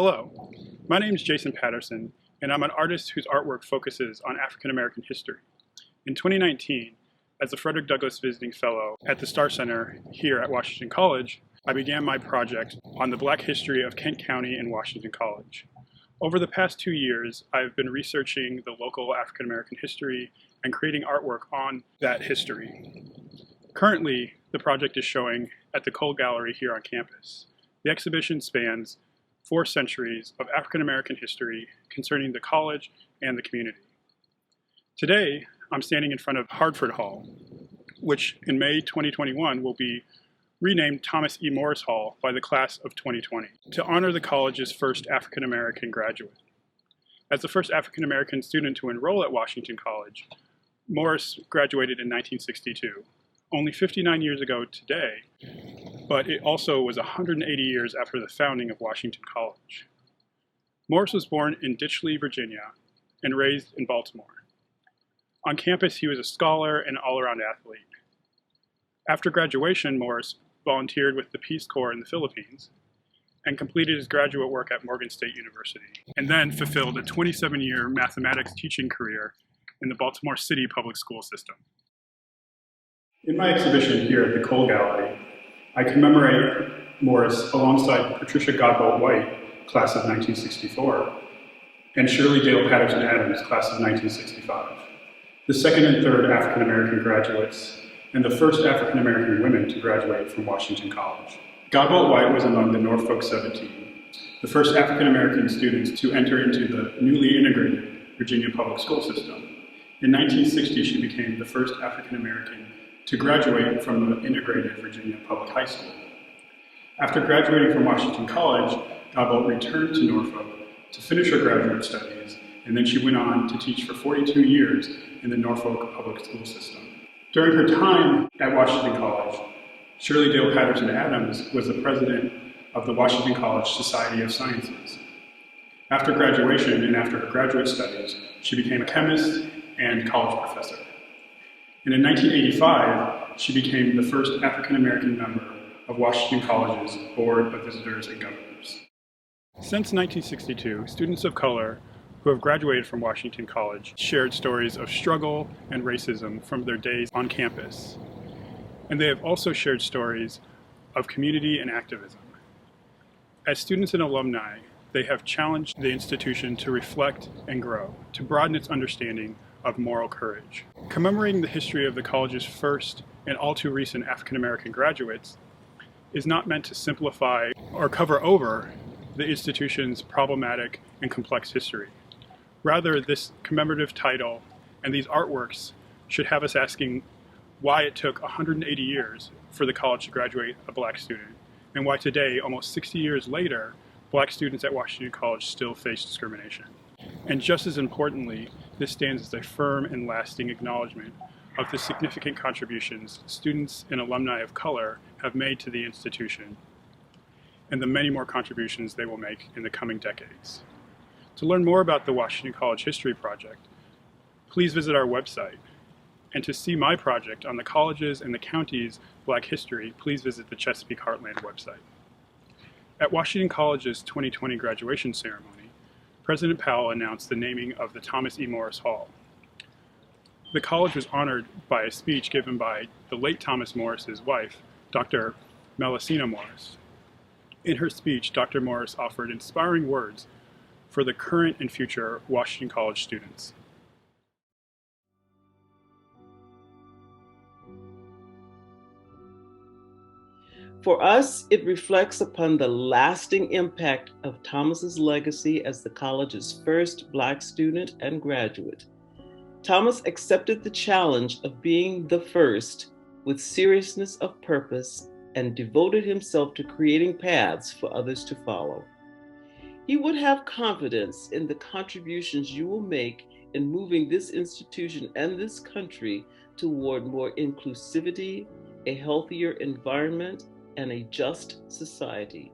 Hello, my name is Jason Patterson, and I'm an artist whose artwork focuses on African American history. In 2019, as a Frederick Douglass Visiting Fellow at the Starr Center here at Washington College, I began my project on the Black history of Kent County and Washington College. Over the past 2 years, I've been researching the local African American history and creating artwork on that history. Currently, the project is showing at the Cole Gallery here on campus. The exhibition spans 4 centuries of African American history concerning the college and the community. Today, I'm standing in front of Hartford Hall, which in May 2021 will be renamed Thomas E. Morris Hall by the class of 2020 to honor the college's first African American graduate. As the first African American student to enroll at Washington College, Morris graduated in 1962, only 59 years ago today, but it also was 180 years after the founding of Washington College. Morris was born in Ditchley, Virginia, and raised in Baltimore. On campus, he was a scholar and all-around athlete. After graduation, Morris volunteered with the Peace Corps in the Philippines and completed his graduate work at Morgan State University, and then fulfilled a 27-year mathematics teaching career in the Baltimore City public school system. In my exhibition here at the Cole Gallery, I commemorate Morris alongside Patricia Godbolt White, class of 1964, and Shirley Dale Patterson Adams, class of 1965, the second and third African American graduates, and the first African American women to graduate from Washington College. Godbolt White was among the Norfolk 17, the first African American students to enter into the newly integrated Virginia public school system. In 1960, she became the first African American to graduate from the integrated Virginia Public High School. After graduating from Washington College, Godbolt returned to Norfolk to finish her graduate studies, and then she went on to teach for 42 years in the Norfolk public school system. During her time at Washington College, Shirley Dale Patterson Adams was the president of the Washington College Society of Sciences. After graduation and after her graduate studies, she became a chemist and college professor. And in 1985, she became the first African American member of Washington College's Board of Visitors and Governors. Since 1962, students of color who have graduated from Washington College shared stories of struggle and racism from their days on campus. And they have also shared stories of community and activism. As students and alumni, they have challenged the institution to reflect and grow, to broaden its understanding of moral courage. Commemorating the history of the college's first and all too recent African American graduates is not meant to simplify or cover over the institution's problematic and complex history. Rather, this commemorative title and these artworks should have us asking why it took 180 years for the college to graduate a Black student, and why today, almost 60 years later, Black students at Washington College still face discrimination. And just as importantly, this stands as a firm and lasting acknowledgement of the significant contributions students and alumni of color have made to the institution, and the many more contributions they will make in the coming decades. To learn more about the Washington College History Project, please visit our website. And to see my project on the college's and the county's Black history, please visit the Chesapeake Heartland website. At Washington College's 2020 graduation ceremony, President Powell announced the naming of the Thomas E. Morris Hall. The college was honored by a speech given by the late Thomas Morris's wife, Dr. Melisina Morris. In her speech, Dr. Morris offered inspiring words for the current and future Washington College students. For us, it reflects upon the lasting impact of Thomas's legacy as the college's first Black student and graduate. Thomas accepted the challenge of being the first with seriousness of purpose and devoted himself to creating paths for others to follow. He would have confidence in the contributions you will make in moving this institution and this country toward more inclusivity, a healthier environment, and a just society.